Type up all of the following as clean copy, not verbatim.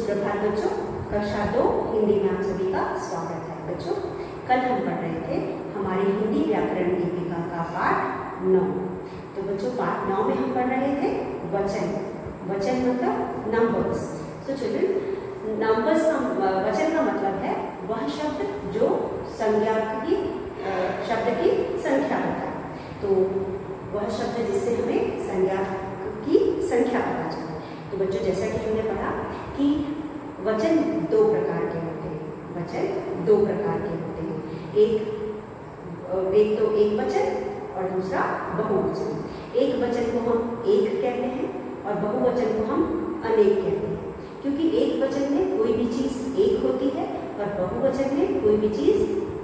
सुप्रभात बच्चों, कक्षा 2 हिंदी में आप सभी का स्वागत है। बच्चों, कल हम पढ़ रहे थे हमारी हिंदी व्याकरण दीपिका का पाठ 9। तो बच्चों, पाठ 9 में हम पढ़ रहे थे वचन। वचन मतलब नंबर्स। तो चिल्ड्रन, नंबर्स का वचन का मतलब है वह शब्द जो संज्ञा की शब्द की संख्या होता है। तो वह शब्द जिससे हमें संज्ञा की संख्या पता चले। तो बच्चों, जैसा कि हमने पढ़ा कि वचन 2 प्रकार के होते हैं। वचन 2 प्रकार के होते हैं। एक तो एक वचन और दूसरा बहुवचन। एक वचन को हम एक कहते हैं और बहुवचन को हम अनेक कहते हैं, क्योंकि एक वचन में कोई भी चीज एक होती है और बहुवचन में कोई भी चीज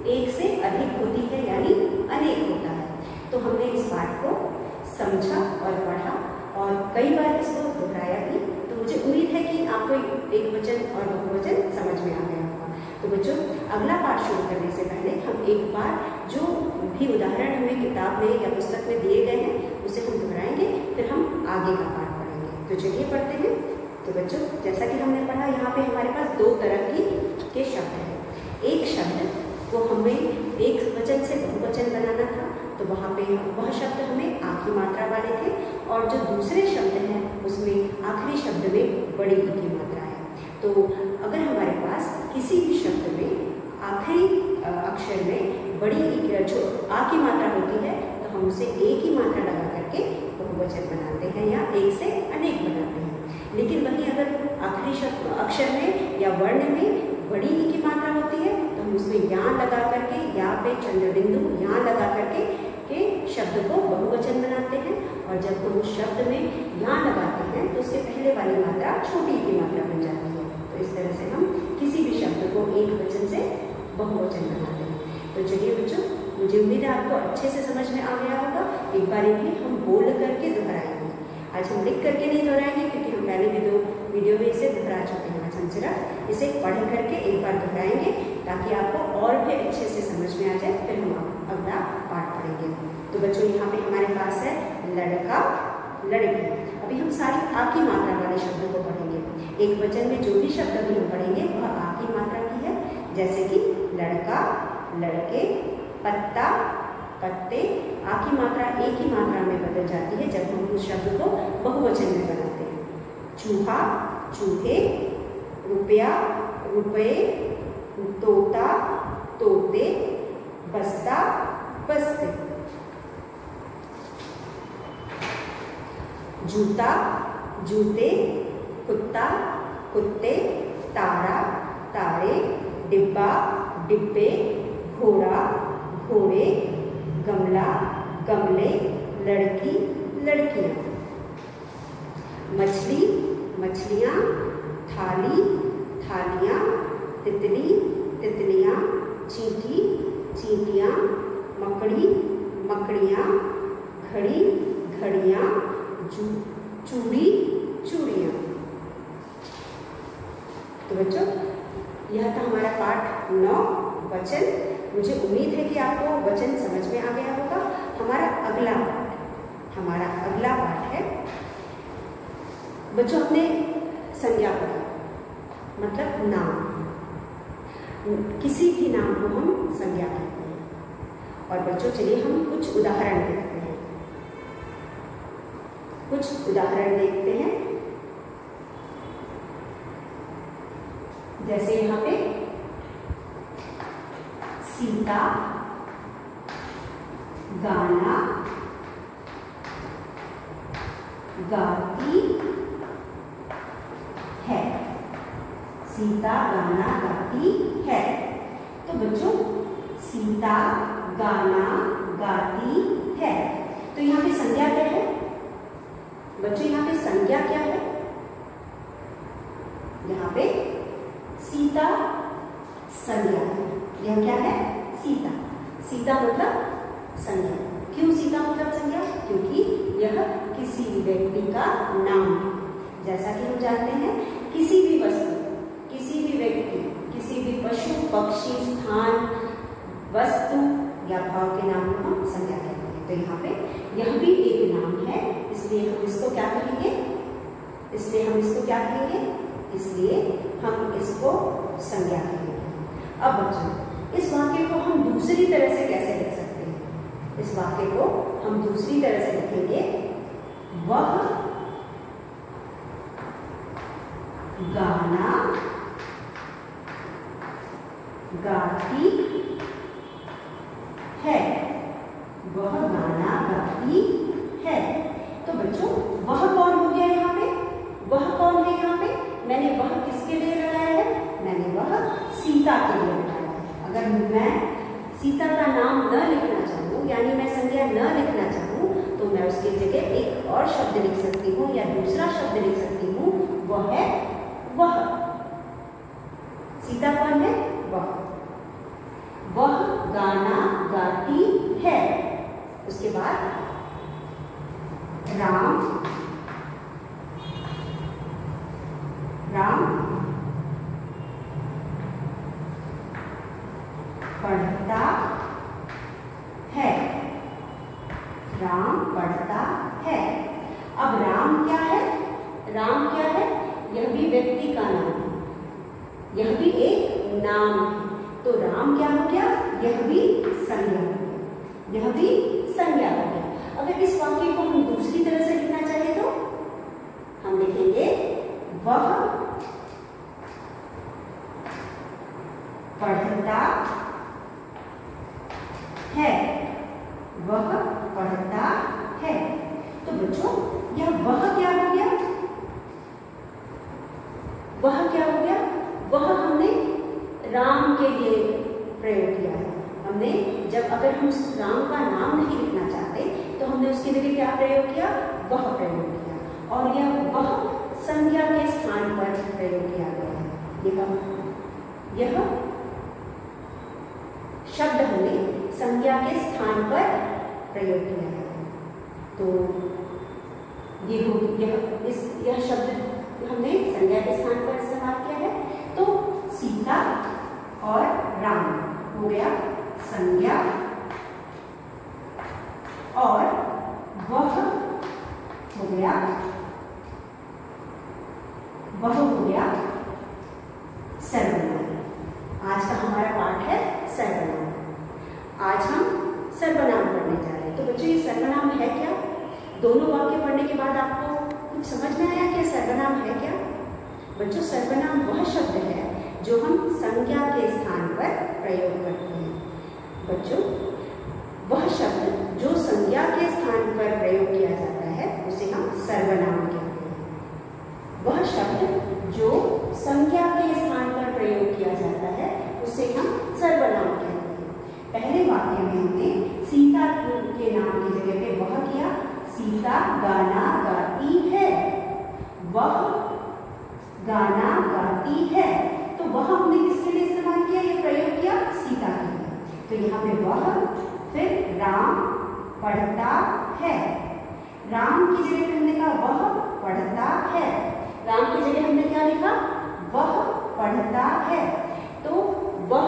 एक से अधिक होती है, यानी अनेक होता है। तो हमने इस पाठ को समझा और पढ़ा और कई बार इसको दोहराया भी। तो मुझे उम्मीद है कि आपको एक वचन और बहुवचन समझ में आ गया होगा। तो बच्चों, अगला पाठ शुरू करने से पहले हम एक बार जो भी उदाहरण हमें किताब में या पुस्तक में दिए गए हैं उसे हम दोहराएंगे, फिर हम आगे का पाठ पढ़ेंगे। तो चलिए पढ़ते हैं। तो बच्चों, जैसा कि हमने पढ़ा, यहाँ पे हमारे पास 2 तरह के शब्द हैं। एक शब्द को हमें एक वचन से बहुवचन बनाना था, तो वहाँ पे वह शब्द हमें आ की मात्रा वाले थे, और जो दूसरे शब्द हैं उसमें आखिरी शब्द में बड़ी ई की मात्रा है। तो अगर हमारे पास किसी भी शब्द में आखिरी अक्षर में बड़ी ई जो आ की मात्रा होती है, तो हम उसे एक ही मात्रा लगा करके बहुवचन बनाते हैं या एक से अनेक बनाते हैं। लेकिन वहीं अगर आखिरी अक्षर में या वर्ण में बड़ी ई की मात्रा होती है, तो हम उसमें यहाँ लगा करके, यहाँ पे चंद्र बिंदु यहाँ लगा करके के शब्द को बहुवचन बनाते हैं। और जब हम उस शब्द में यहाँ लगाते हैं तो उसके पहले वाली मात्रा छोटी की मात्रा बन जाती है। तो इस तरह से हम किसी भी शब्द को एक वचन से बहुवचन बनाते हैं। तो चलिए बच्चों, मुझे उम्मीद है आपको अच्छे से समझ में आ गया होगा। एक बार इन्हें हम बोल करके दोहराएंगे। आज हम लिख करके नहीं दोहराएंगे, क्योंकि हम पहले वीडियो में इसे दोहरा चुके हैं। आज हम सिर्फ इसे पढ़ करके एक बार दोहराएंगे, ताकि आपको और भी अच्छे से समझ में आ जाए। फिर हम अगला पाठ पढ़ेंगे। तो बच्चों, यहाँ पे हमारे पास है लड़का, लड़की। अभी हम सारी आ की मात्रा वाले शब्दों को पढ़ेंगे। एक वचन में जो भी शब्द भी हम पढ़ेंगे वह आ की मात्रा की है, जैसे कि लड़का, लड़के, पत्ता, पत्ते। आ की मात्रा एक ही मात्रा में बदल जाती है जब हम उस शब्द को बहुवचन में बनाते हैं। चूहा, चूहे, रुपया, रुपए, तोता, तोते, बस्ता, बस्ते। जूता, जूते, कुत्ता, कुत्ते, तारा, तारे, डिब्बा, डिब्बे, घोड़ा, घोड़े, गमला, गमले, लड़की, लड़कियाँ। मछली, मछलियाँ, थाली, थालियाँ, तितली, तितलियाँ, चींटी, चींटियाँ, मकड़ी, मकड़ियाँ, घड़ी, घड़ियाँ, चूड़ी, चूड़ियाँ। तो बच्चों, यह था हमारा पाठ 9 वचन। मुझे उम्मीद है कि आपको वचन समझ में आ गया होगा। हमारा अगला पाठ है बच्चों, अपने संज्ञा पढ़ा, मतलब नाम। किसी भी नाम को हम संज्ञा कहते हैं। और बच्चों, चलिए हम कुछ उदाहरण देखते हैं। कुछ उदाहरण देखते हैं, जैसे यहाँ पे सीता, गाना, गाती है। सीता गाना गाती है। तो बच्चों, सीता गाना गाती है। तो यहाँ पे संज्ञा क्या है बच्चों? यहाँ पे संज्ञा क्या है? यहाँ पे सीता संज्ञा है। यह क्या है? सीता। सीता मतलब संज्ञा। क्यों सीता मतलब संज्ञा? क्योंकि यह किसी व्यक्ति का नाम है। जैसा कि हम जानते हैं, किसी भी वस्तु, किसी भी व्यक्ति, किसी भी पशु, पक्षी, स्थान, वस्तु या भाव के नाम को हम संज्ञा कहते हैं। तो यहाँ पे यह भी एक नाम है, इसलिए हम इसको क्या कहेंगे? इसलिए हम इसको संज्ञा कहेंगे। अब बच्चों इस वाक्य को हम दूसरी तरह से कैसे लिख सकते हैं? इस वाक्य को हम दूसरी तरह से लिखेंगे, वह गाना गाती है। वह गाना गाती है। तो बच्चों वह कौन हो गया यहाँ पे? वह कौन है यहाँ पे? मैंने वह किसके लिए लगाया है? मैंने वह सीता के लिए लगाया है। अगर मैं सीता का नाम न लिखना चाहूँ, यानी मैं संज्ञा न लिखना चाहूँ, तो मैं उसकी जगह एक और शब्द लिख सकती हूँ या दूसरा शब्द लिख सकती हूँ, वह है वह। सीता कौन है? वह गाना गाती है। उसके बाद राम पढ़ता है। राम पढ़ता है। अब राम क्या है? राम क्या है? यह भी व्यक्ति का नाम है, यह भी एक नाम है। तो राम क्या हो गया? यह भी संज्ञा हो गया, यह भी संज्ञा हो गया। अगर इस वाक्य को हम दूसरी तरह से लिखना चाहे तो हम लिखेंगे, वह पढ़ता है। वह पढ़ता है। तो बच्चों यह वह क्या हो गया? वह क्या हो गया? वह हमने राम के लिए प्रयोग किया है। हमने जब अगर हम उस राम का नाम नहीं लिखना चाहते तो हमने उसके लिए क्या प्रयोग किया? वह प्रयोग किया। और यह वह संज्ञा के स्थान पर प्रयोग किया गया है। यह शब्द हमने संज्ञा के स्थान पर प्रयोग किया है। तो यह शब्द हमने संज्ञा के स्थान पर इस्तेमाल किया है। तो सीता और राम हो गया संज्ञा, और वह हो गया सर्वनाम। आज का हमारा पाठ है सर्वनाम। आज हम सर्वनाम पढ़ने जा रहे हैं। तो बच्चों ये सर्वनाम है क्या? दोनों वाक्य पढ़ने के बाद आपको कुछ समझ में आया कि सर्वनाम है क्या? बच्चों सर्वनाम वह शब्द है जो हम संज्ञा के स्थान पर प्रयोग करते हैं। बच्चों वह शब्द जो संज्ञा के स्थान पर प्रयोग किया जाता है उसे हम सर्वनाम कहते हैं। वह शब्द जो संज्ञा के स्थान पर प्रयोग किया जाता है उसे हम सर्वनाम कहते हैं। पहले वाक्य में हमने सीता के नाम की जगह पे वह किया। सीता गाना गाती है। वह गाना गाती है। तो वह हमने किसके लिए इस्तेमाल किया? ये प्रयोग किया सीता के लिए। तो यहाँ पे वह, फिर राम पढ़ता है। राम की जगह पे हमने कहा वह पढ़ता है। राम की जगह हमने क्या लिखा? वह पढ़ता है। तो वह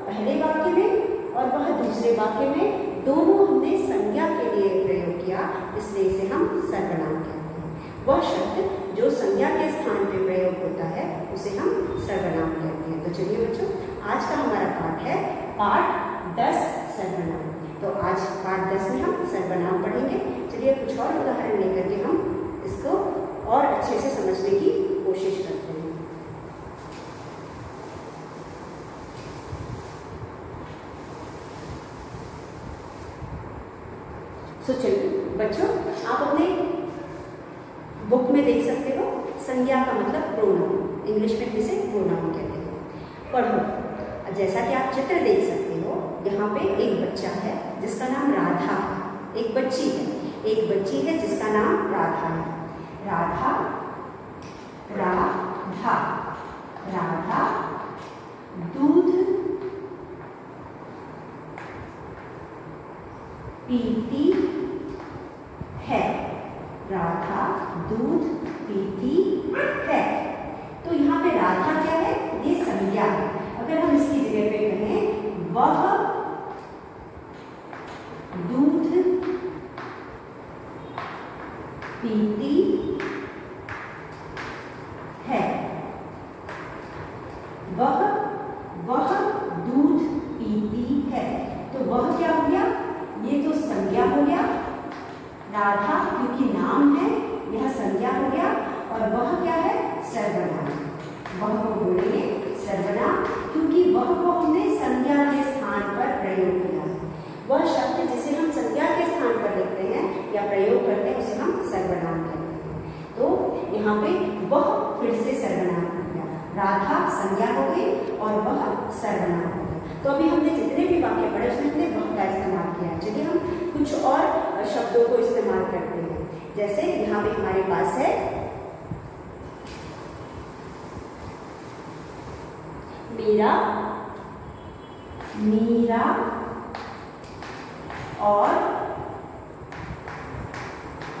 पहले वाक्य में और वह दूसरे वाक्य में दोनों हमने संज्ञा के लिए प्रयोग किया, इसलिए इसे हम सर्वनाम कहते हैं। वह शब्द जो संज्ञा के स्थान पे प्रयोग होता है उसे हम सर्वनाम कहते हैं। तो चलिए बच्चों आज का हमारा पाठ है पाठ 10 सर्वनाम। तो आज पाठ 10 में हम सर्वनाम पढ़ेंगे। चलिए कुछ और उदाहरण लेकर के हम इसको और अच्छे से समझने की कोशिश करते हैं। तो चलिए बच्चों आप अपने बुक में देख सकते हो संज्ञा का मतलब प्रोनाउन, इंग्लिश में इसे प्रोनाउन कहते हैं। पढ़ो। जैसा कि आप चित्र देख सकते हो यहाँ पे एक बच्चा है जिसका नाम राधा है। एक बच्ची है जिसका नाम राधा है। राधा राधा राधा दूध पीती है। राधा दूध पीती है। तो यहाँ पे राधा क्या है? ये संज्ञा है। अगर हम इसकी जगह पे कहें वह दूध पीती है। वह दूध पीती है। तो वह क्या हो गया, ये तो संज्ञा हो गया, राधा क्योंकि नाम है यह संज्ञा हो गया, और वह क्या है, सर्वनाम। वह को बोलेंगे सर्वनाम क्योंकि वह को हमने संज्ञा के स्थान पर प्रयोग किया है। वह शब्द जिसे हम संज्ञा के स्थान पर लिखते हैं या प्रयोग करते हैं उसे हम सर्वनाम कहते हैं। तो यहाँ पे वह फिर से सर्वनाम हो गया, राधा संज्ञा हो गई और वह सर्वनाम हो गया। तो अभी हमने जितने भी वाक्य पढ़े उसमें हमने वह का इस्तेमाल किया। चलिए हम कुछ और शब्दों को इस्तेमाल करते हैं। जैसे यहाँ पे हमारे पास है मीरा, मीरा और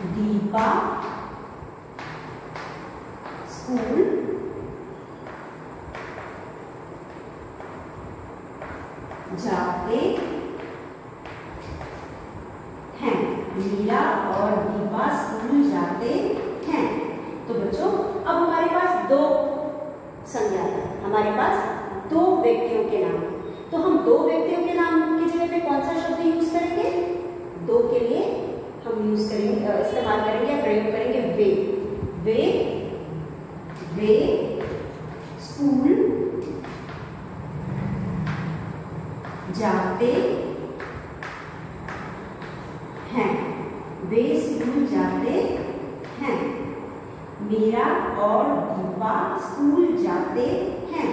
दीपा स्कूल जाते हैं। मीरा और दीपा स्कूल जाते हैं। तो बच्चों अब हमारे पास दो संज्ञा है, हमारे पास दो व्यक्तियों के नाम। तो हम दो व्यक्तियों के नाम की जगह पे कौन सा शब्द यूज करेंगे, दो के लिए हम यूज करेंगे, इस्तेमाल करेंगे, प्रयोग करेंगे वे स्कूल जाते हैं। वे स्कूल जाते हैं। मीरा और दीपा स्कूल जाते हैं।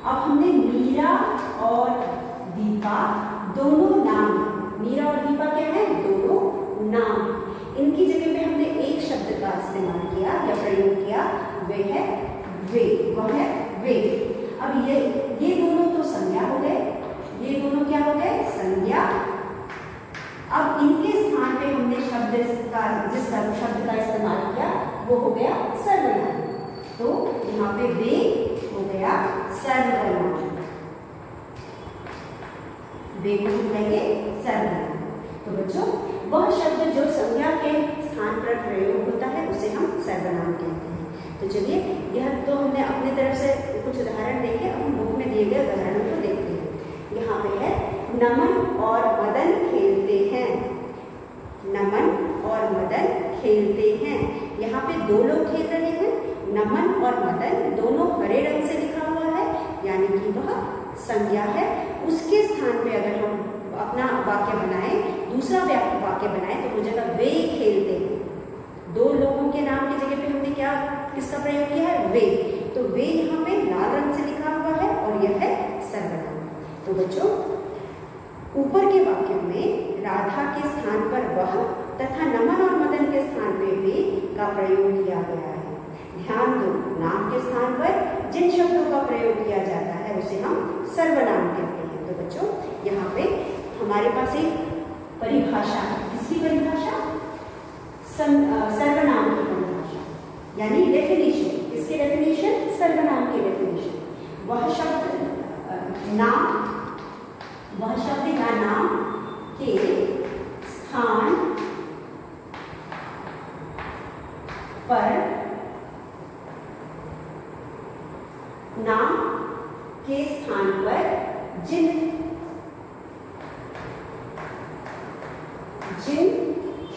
अब हमने मीरा और दीपा दोनों नाम, मीरा और दीपा क्या है, दोनों नाम, इनकी जगह पे हमने एक शब्द का इस्तेमाल किया या प्रयोग किया, वे है वे, वह है वे। अब ये दोनों तो संज्ञा हो गए, ये दोनों क्या हो गए, संज्ञा। अब इनके स्थान पे हमने जिस शब्द का इस्तेमाल किया वो हो गया सर्वनाम। तो यहाँ पे वे हो गया सर्वनाम, वे को कहेंगे सर्वनाम। तो बच्चों वह शब्द जो संज्ञा के स्थान पर प्रयोग होता है उसे हम सर्वनाम कहते हैं। तो चलिए यह तो हमने अपने तरफ से कुछ उदाहरण देखे, अब हम बुक में दिए गए उदाहरणों को देखते हैं। यहाँ पे है नमन और मदन खेलते हैं। नमन और मदन खेलते हैं। यहाँ पे दो लोग खेल रहे हैं, नमन और मदन, दोनों हरे रंग से लिखा हुआ है, यानी कि वह संज्ञा है। उसके स्थान पे अगर हम अपना वाक्य बनाएं, दूसरा वाक्य बनाएं, तो हो जाएगा वे खेलते हैं। दो लोगों के नाम की जगह पे हमने क्या किसका प्रयोग किया है, वे। तो वे यहाँ पे लाल रंग से लिखा हुआ है और यह है सर्वनाम। तो बच्चों ऊपर के वाक्यों में राधा के स्थान पर वह तथा नमन और मदन के स्थान पे वे का प्रयोग किया गया है। ध्यान दो, नाम के स्थान पर जिन शब्दों का प्रयोग किया जाता है उसे हम सर्वनाम कहते हैं। तो बच्चों यहाँ पे हमारे पास एक परिभाषा है, किसकी परिभाषा, सर्वनाम की परिभाषा, यानी डेफिनेशन। किसके डेफिनेशन, सर्वनाम की डेफिनेशन। वह शब्द नाम, वह शब्द या नाम के स्थान पर, नाम के स्थान पर जिन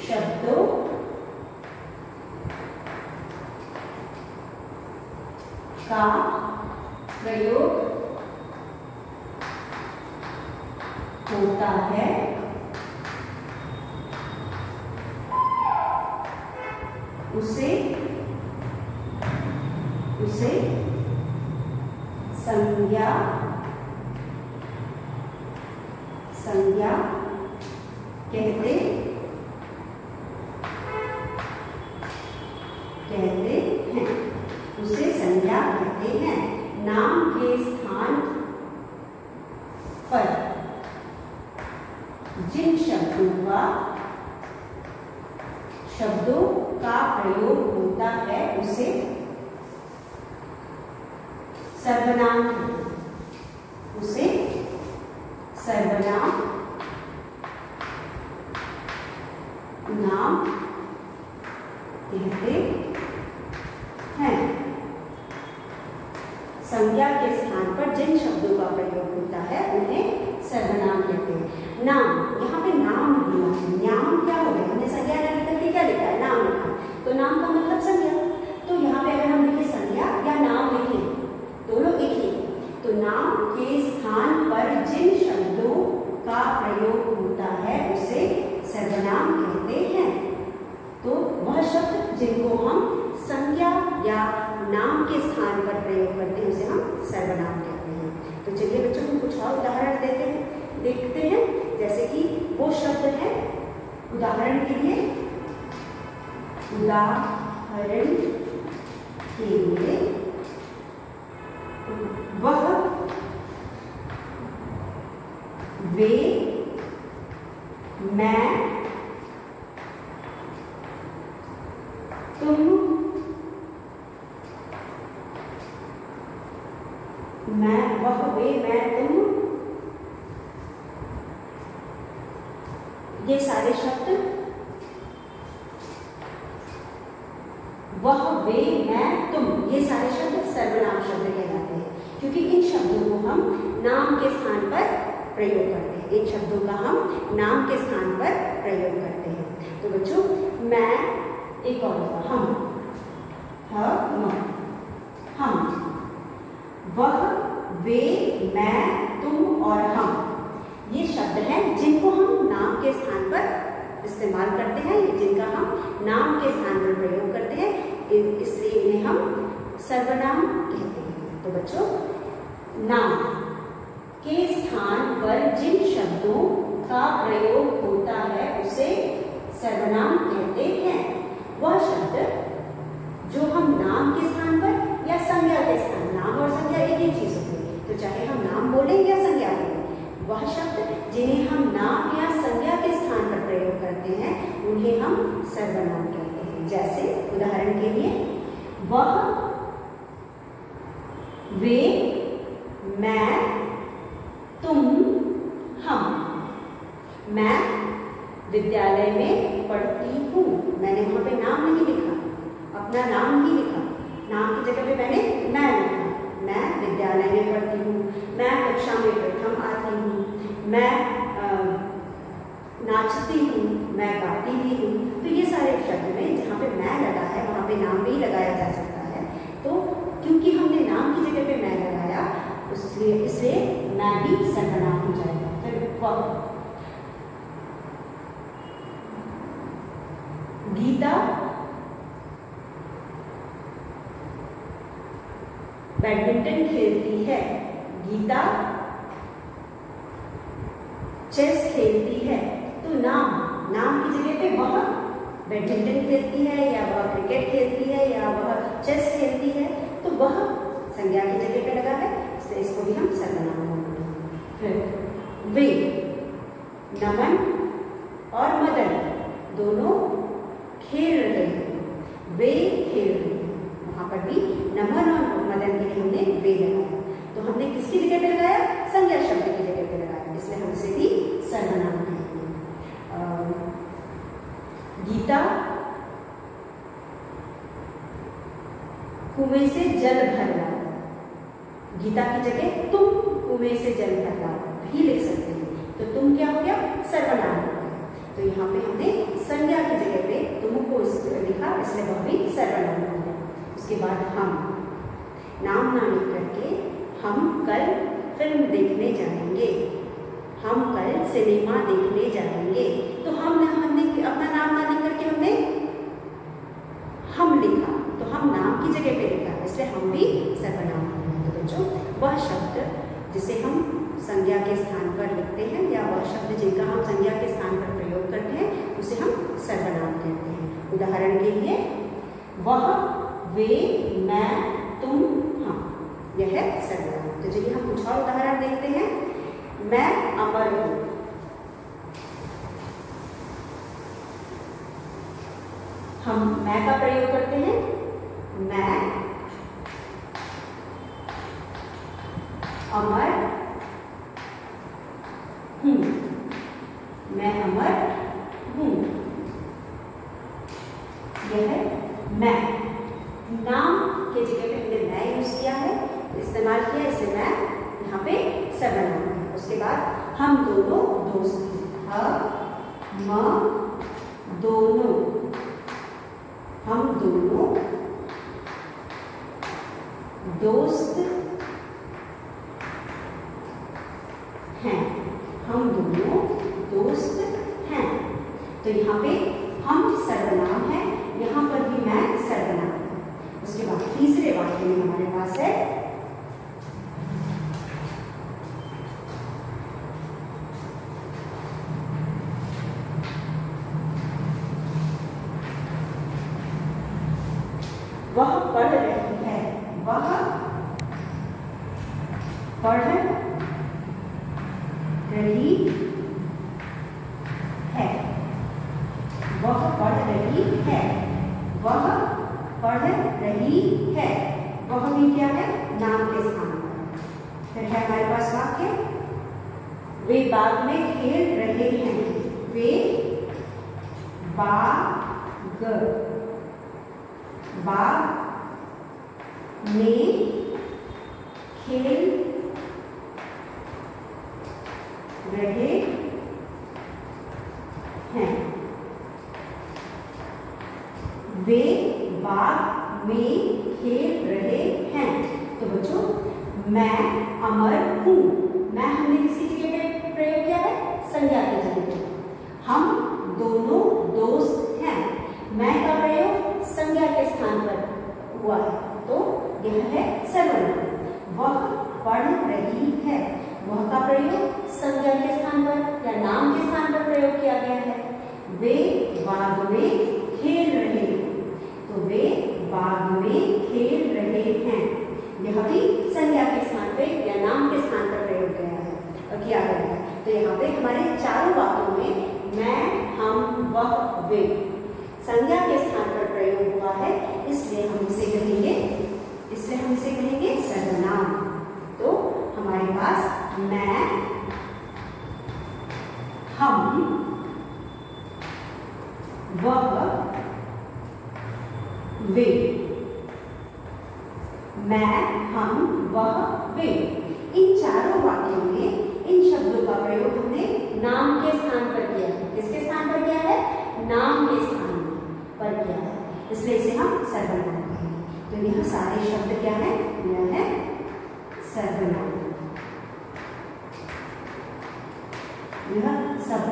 शब्दों का प्रयोग होता है उसे संज्ञा कहते हैं, उसे संज्ञा कहते हैं। नाम के स्थान पर जिन शब्दों का प्रयोग होता है उसे सर्वनाम नाम कहते हैं। संज्ञा के स्थान पर जिन शब्दों का प्रयोग होता है उन्हें सर्वनाम कहते हैं। नाम, यहाँ पे नाम लिखना है। नाम क्या हो गया, हमने संज्ञा नहीं करके क्या लिखा है, नाम लिखा, तो नाम का मतलब संज्ञा। तो यहाँ पे अगर हम लिखे संज्ञा या नाम लिखे, दोनों एक ही, तो नाम के स्थान पर जिन शब्दों का प्रयोग होता है उसे सर्वनाम कहते हैं। तो वह शब्द जिनको हम संज्ञा या नाम के स्थान पर प्रयोग करते हैं उसे हम सर्वनाम कहते हैं। तो चलिए बच्चों हम कुछ और उदाहरण देखते हैं। जैसे कि वो शब्द है, उदाहरण के लिए वह, वे, मैं, तुम, मैं, वह, वे, मैं, तुम, ये सारे शब्द, वह, वे, मैं, तुम, ये सारे शब्द सर्वनाम शब्द कहलाते हैं, क्योंकि इन शब्दों को हम नाम के स्थान पर प्रयोग करते हैं। इन शब्दों का हम नाम के स्थान पर प्रयोग करते हैं। तो बच्चों, मैं, एक और होगा हम, वह, वे, मैं, तुम और हम, ये शब्द हैं जिनको हम नाम के स्थान पर इस्तेमाल करते हैं, जिनका हम नाम के स्थान पर प्रयोग करते हैं, इसलिए इन्हें हम सर्वनाम कहते हैं। तो बच्चों, नाम के स्थान पर जिन शब्दों का प्रयोग होता है उसे सर्वनाम कहते हैं। वह शब्द जो हम नाम के स्थान पर या संज्ञा के स्थान, नाम और संज्ञा एक ही चीज होती है, तो चाहे हम नाम बोलें या संज्ञा बोलें, वह शब्द जिन्हें हम नाम या संज्ञा के स्थान पर प्रयोग करते हैं उन्हें हम सर्वनाम कहते हैं। जैसे उदाहरण के लिए वह, वे, मैं, तुम, हम। मैं विद्यालय में पढ़ती हूँ, मैंने वहां पे नाम नहीं लिखा, अपना नाम ही लिखा, नाम की जगह पे मैंने मैं लिखा। मैं विद्यालय में पढ़ती हूँ, मैं कक्षा में प्रथम आती हूँ, मैं नाचती हूँ, मैं गाती भी हूँ। तो ये सारे शब्द में जहाँ पे मैं लगा है वहाँ पे नाम भी लगाया जा सकता है। तो क्योंकि हमने नाम की जगह पे मैं लगाया, इसलिए मैं भी सर्वनाम हो जाएगा। फिर वह, गीता बैडमिंटन खेलती है, गीता चेस खेलती है। तो नाम की जगह पे वह बैडमिंटन खेलती है या वह क्रिकेट खेलती है या वह चेस खेलती है, तो वह संज्ञा की जगह पे लगा है, इसलिए इसको भी हम सर्वनाम बोलते हैं। फिर वे, नमन और मदन दोनों खेल रहे हैं, वे खेल रहे हैं, वहां पर भी नमन और मदन के लिए हमने वे लगाया। तो हमने किसकी जगह पे लगाया, संज्ञा शब्द की जगह पे लगाया, इसलिए हम इसे भी सर्वनाम कहेंगे। गीता कुएं से जल भर लाओ, गीता की जगह तुम कुएं से जल भर लाओ भी लिख सकते हैं। तो तुम क्या हो गया, सर्वनाम हो गया। तो यहाँ पे हमने संज्ञा की जगह पे तुम को लिखा, इसलिए वह भी सर्वनाम हो गया। उसके बाद हम, नाम ना लिख करके हम कल फिल्म देखने जाएंगे, हम कल सिनेमा देखने जाएंगे। तो हमने अपना नाम ना लिख करके हमने हम लिखा, तो हम नाम की जगह पे लिखा, इसलिए हम भी सर्वनाम हो गए। तो बच्चों, वह शब्द जिसे हम संज्ञा के स्थान पर लिखते हैं या वह शब्द जिनका हम संज्ञा के स्थान पर प्रयोग करते हैं उसे हम सर्वनाम कहते हैं। उदाहरण के लिए वह, वे, मैं, तुम, हम, यह है सर्वनाम। तो चलिए हम कुछ और उदाहरण देखते हैं। मैं अमर हूं, हम मैं का प्रयोग करते हैं, मैं अमर हूं, मैं अमर हूं, यह है मैं। नाम के जगह पे हमने मैं यूज किया है, इस्तेमाल इस्तेमाल किया, इसलिए मैं यहाँ पे सर्वनाम है। उसके बाद हम दोनों दोस्त हैं, दोनों, हम दोनों दोस्त हैं, हम दोनों दोस्त हैं। तो यहाँ पे हम सर्वनाम है, यहाँ पर भी मैं सर्वनाम है। उसके बाद तीसरे वाक्य में हमारे पास है वह पढ़ रही है, वह पढ़ रही है, वह पढ़ रही है, वह पढ़ रही है। वह भी क्या है, नाम के स्थान पर। फिर है हमारे पास वाक्य, वे बाग में खेल रहे हैं, वे बाग में खेल रहे हैं, वे बाग में खेल रहे हैं। तो बच्चों, मैं अमर हूं, मैं हमने किसी जगह पे प्रयोग किया है, संज्ञा की जगह। हम दोनों दोस्त हैं, मैं का प्रयोग संज्ञा के स्थान पर हुआ है, तो यह है सर्वनाम। वह पढ़ रही है, वह का प्रयोग संज्ञा के स्थान पर या नाम के स्थान पर प्रयोग किया गया है। वे बाग में खेल रहे हैं, तो वे बाग में खेल रहे हैं, यह भी संज्ञा के स्थान पे या नाम के स्थान पर प्रयोग किया गया है। तो यहाँ पे हमारे चारों वाक्यों में मैं, हम, वह, वे संज्ञा के स्थान पर प्रयोग हुआ है, इसलिए हम इसे कहेंगे सर्वनाम। तो हमारे पास मैं, हम, वह, वे, मैं, हम, वह, वे, इन चारों वाक्यों में इन शब्दों का प्रयोग हमने नाम के स्थान पर किया है। किसके स्थान पर किया है, नाम के स्थान पर किया है, इसलिए इसे हम सर्वनाम कहेंगे। तो यह सारे शब्द क्या है, यह है सर्वनाम। यह सब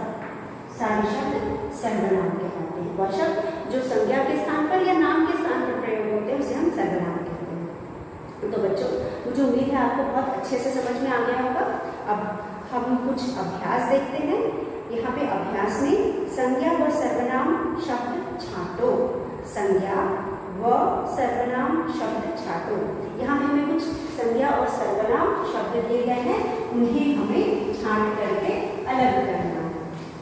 सारे शब्द सर्वनाम कहलाते हैं। वह शब्द जो संज्ञा के स्थान पर या नाम के स्थान पर प्रयोग होते हैं उसे हम सर्वनाम कहते हैं। तो बच्चों, मुझे उम्मीद है आपको बहुत अच्छे से समझ में आ गया होगा। अब हम कुछ अभ्यास देखते हैं। यहाँ पे अभ्यास में संज्ञा व सर्वनाम शब्द छांटो, संज्ञा व सर्वनाम शब्द छांटो। यहाँ पे हमें कुछ संज्ञा और सर्वनाम शब्द दिए गए हैं, उन्हें हमें छांट करके अलग करना है,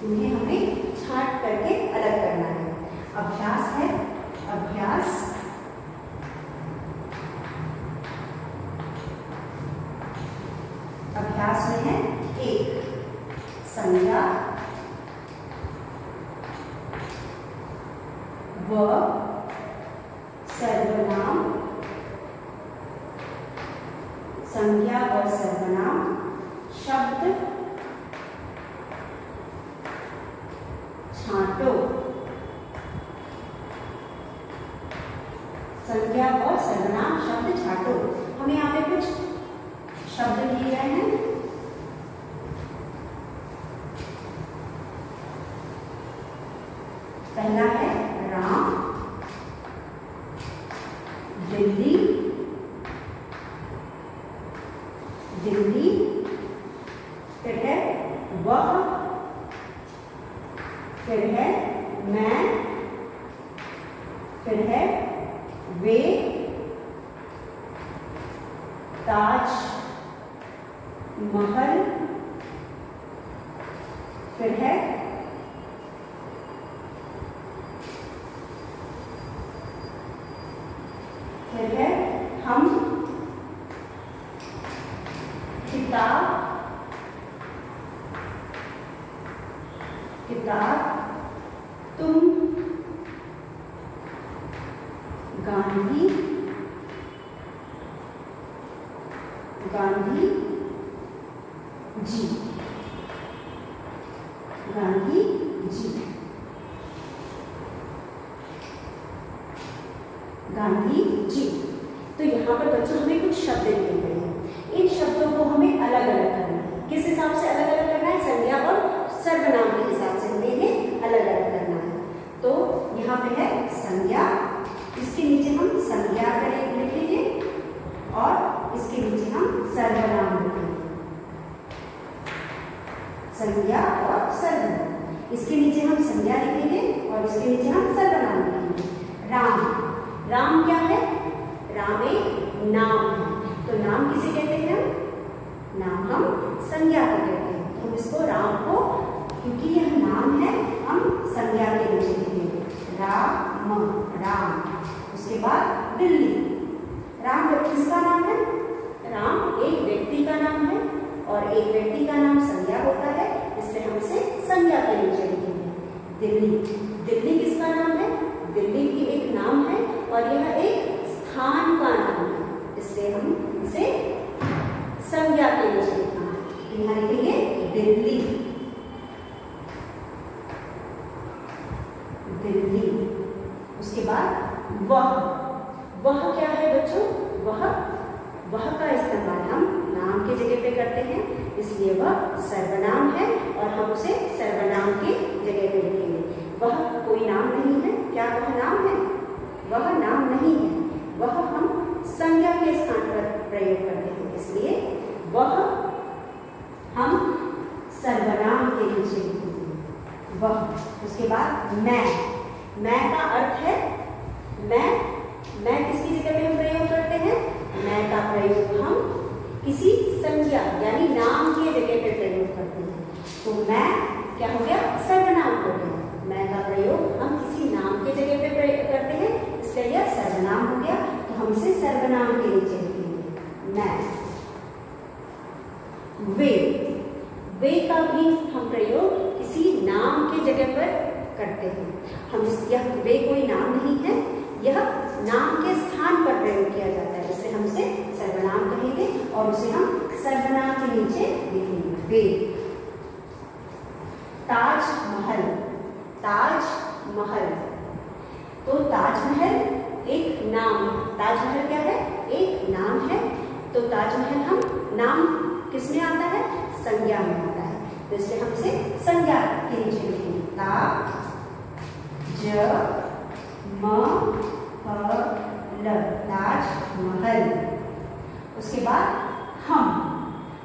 उन्हें हमें छांट करके अलग करना है। अभ्यास है, अभ्यास अभ्यास में है एक, संज्ञा व सर्वनाम, संज्ञा व सर्वनाम शब्द छांटो, संज्ञा व सर्वनाम शब्द छांटो। हमें यहाँ पे कुछ शब्द दिए गए हैं। पहला है राम, दिल्ली, दिल्ली, फिर है वह, फिर है मैं, फिर है वे, ताज महल, फिर है हम, किताब, किताब, तुम, गांधी, गांधी जी, गांधी जी, गांधी जी। तो यहाँ पर बच्चों हमें कुछ शब्द दिए गए हैं, इन शब्दों को हमें अलग अलग करना है। किस हिसाब से अलग अलग करना है? संज्ञा और सर्वनाम के हिसाब से हमें इन्हें अलग अलग करना है। तो यहाँ पे है संज्ञा, इसके नीचे हम संज्ञा लिखेंगे और इसके नीचे हम सर्वनाम लिखेंगे, संज्ञा और सर्वनाम। इसके नीचे हम संज्ञा लिखेंगे और इसके नीचे हम सर्वनाम लिखेंगे। राम, राम क्या है? राम एक नाम है। तो नाम किसे कहते हैं? नाम हम संज्ञा को कहते हैं। हम इसको राम को, क्योंकि यह नाम है, हम संज्ञा के नीचे लिखेंगे राम, राम। उसके बाद दिल्ली, राम किसका नाम है? राम एक व्यक्ति का नाम है और एक व्यक्ति का नाम संज्ञा होता है, इसलिए हम इसे संज्ञा के नीचे लिखेंगे। दिल्ली, दिल्ली किसका नाम है? दिल्ली की एक नाम है और यह एक स्थान का नाम है, इसलिए हम इसे संज्ञा के नीचे लिखेंगे। यहाँ लिखेंगे दिल्ली, दिल्ली। उसके बाद वह क्या है बच्चों? वह का इस्तेमाल हम नाम के जगह पे करते हैं, इसलिए वह सर्वनाम है और हम उसे सर्वनाम के जगह पे लिखेंगे। वह कोई नाम नहीं है। क्या वह नाम है? वह नाम नहीं है, वह हम संज्ञा के स्थान पर प्रयोग करते हैं, इसलिए वह हम सर्वनाम के नीचे लिखेंगे वह। उसके बाद मैं का अर्थ है मैं किसकी जगह पे हम प्रयोग करते हैं? मैं का प्रयोग हम किसी संज्ञा यानी नाम के जगह पे प्रयोग करते हैं। तो मैं क्या हो गया? सर्वनाम हो गया। मैं का प्रयोग हम किसी नाम के जगह पे प्रयोग करते हैं, इसलिए यह सर्वनाम हो गया। तो हम इसे सर्वनाम के नीचे लिखेंगे मैं। वे का भी हम प्रयोग किसी नाम के जगह पर करते हैं। हम यह वे कोई नाम नहीं है, यह नाम के स्थान पर प्रयोग किया जाता है, इसलिए हम इसे सर्वनाम कहेंगे और उसे हम सर्वनाम के नीचे लिखेंगे वे। ताजमहल, ताजमहल, तो ताजमहल एक नाम, ताजमहल क्या है? एक नाम है। तो ताजमहल हम नाम किस में आता है? संज्ञा में आता है, तो इसलिए हम इसे संज्ञा के नीचे लिखेंगे ताजमहल। उसके बाद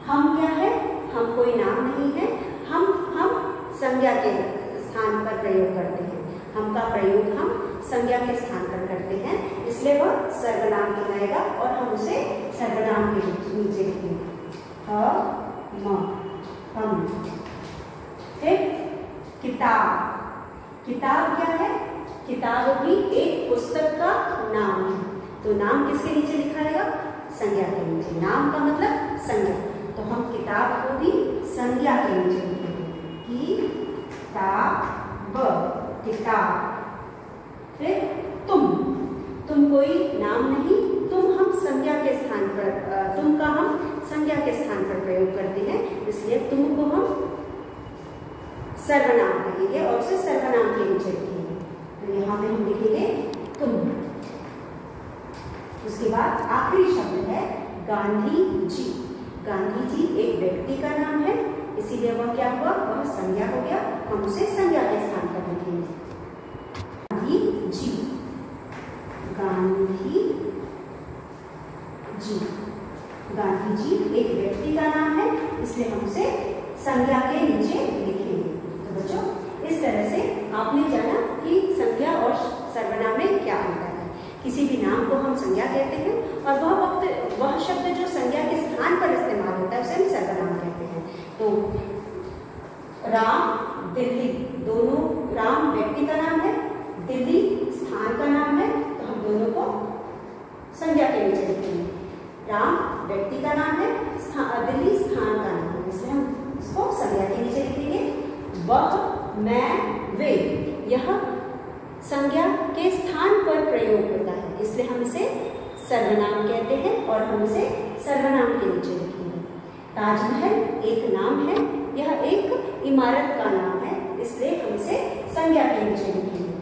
हम क्या है? हम कोई नाम नहीं है, हम संज्ञा के स्थान पर प्रयोग करते हैं। हम का प्रयोग हम संज्ञा के स्थान पर करते हैं, इसलिए वह सर्वनाम कहलाएगा और हम उसे सर्वनाम के नीचे लिखेंगे हम। फिर किताब क्या है? किताब भी एक पुस्तक का नाम है, तो नाम किसके नीचे लिखा जाएगा? संज्ञा के नीचे। नाम का मतलब संज्ञा, तो हम किताब को भी संज्ञा के नीचे लिखेंगे किताब। फिर तुम कोई नाम नहीं, तुम हम संज्ञा के स्थान पर, तुम का हम संज्ञा के स्थान पर प्रयोग करते हैं, इसलिए तुम को हम सर्वनाम कहेंगे और उसे सर्वनाम के नीचे लिखेंगे। तो यहाँ पे हम लिखेंगे तुम। उसके बाद आखिरी शब्द है गांधी जी। गांधी जी एक व्यक्ति का नाम है, इसीलिए वह क्या हुआ? वह संज्ञा हो गया, हम उसे संज्ञा के स्थान पर लिखेंगे गांधी जी। गांधी जी, गांधी जी एक व्यक्ति का नाम है, इसलिए हम उसे संज्ञा के नीचे लिखेंगे। तो बच्चों इस तरह से आपने जाना कि संज्ञा और सर्वनाम में क्या अंतर है। किसी भी नाम को हम संज्ञा कहते हैं और वह शब्द जो संज्ञा के स्थान पर इस्तेमाल होता है उसे हम सर्वनाम कहते हैं। तो राम, दिल्ली, दोनों, राम व्यक्ति का नाम है, दिल्ली स्थान का नाम है, तो हम दोनों को संज्ञा के नीचे लिखेंगे। राम व्यक्ति का नाम है, दिल्ली स्थान का नाम है, इसलिए हम इसको संज्ञा के नीचे लिखेंगे। वह, मैं, वे, यह संज्ञा के स्थान पर प्रयोग होता है, इसलिए हम इसे सर्वनाम कहते हैं और हम इसे सर्वनाम के नीचे लिखेंगे। ताजमहल एक नाम है, यह एक इमारत का नाम है, इसलिए हम इसे संज्ञा के नीचे लिखेंगे।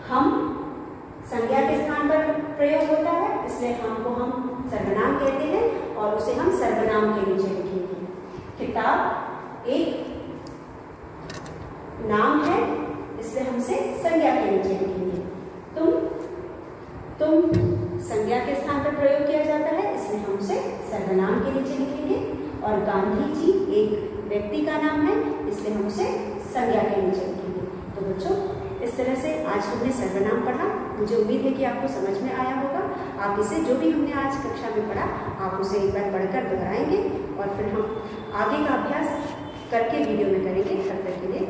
हम संज्ञा के स्थान पर प्रयोग होता है, इसलिए हम को हम सर्वनाम कहते हैं और उसे हम सर्वनाम के नीचे लिखेंगे। किताब एक नाम है, इसलिए हम इसे संज्ञा के नीचे लिखेंगे। तुम संज्ञा के स्थान पर प्रयोग किया जाता है, इसलिए हम उसे सर्वनाम के नीचे लिखेंगे। और गांधी जी एक व्यक्ति का नाम है, इसलिए हम उसे संज्ञा के नीचे लिखेंगे। तो बच्चों, इस तरह से आज हमने सर्वनाम पढ़ा। मुझे उम्मीद है कि आपको समझ में आया होगा। आप इसे जो भी हमने आज कक्षा में पढ़ा, आप उसे एक बार पढ़कर दोहराएंगे और फिर हम आगे का अभ्यास करके वीडियो में करेंगे। तब तक के लिए